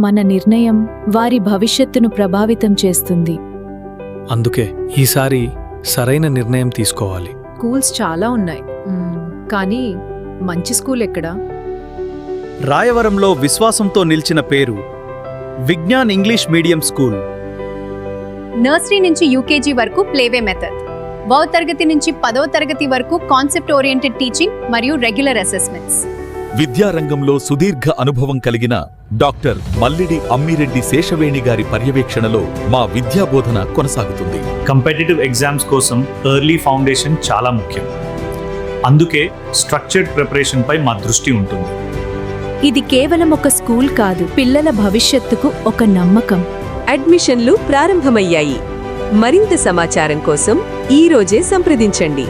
మన నిర్ణయం వారి భవిష్యత్తును ప్రభావితం చేస్తుంది. అందుకే ఈసారి సరైన నిర్ణయం తీసుకోవాలి. స్కూల్స్ చాలా ఉన్నాయి, కానీ మంచి స్కూల్ ఎక్కడా? రాయవరంలో విశ్వాసంతో నిలిచిన పేరు Vignan English medium school. Nursery నుంచి యూకేజీ వరకు ప్లేవే మెథడ్, 10వ తరగతి నుంచి 10వ తరగతి వరకు కాన్సెప్ట్ ఓరియంటెడ్ టీచింగ్ మరియు రెగ్యులర్ అసెస్మెంట్స్. విద్యారంగంలో సుదీర్ఘ అనుభవం కలిగిన డాక్టర్ మల్లిడి అమ్మిరెడ్డి శేషవేణి గారి పర్యవేక్షణలో మా విద్యాబోధన కొనసాగుతుంది. కంపిటిటివ్ ఎగ్జామ్స్ కోసం ఎర్లీ ఫౌండేషన్ చాలా ముఖ్యం. అందుకే స్ట్రక్చర్డ్ ప్రిపరేషన్ పై మా దృష్టి ఉంటుంది. ఇది కేవలం ఒక స్కూల్ కాదు, పిల్లల భవిష్యత్తుకు ఒక నమ్మకం. అడ్మిషన్లు ప్రారంభమయ్యాయి. మరింత సమాచారం కోసం ఈ రోజే సంప్రదించండి.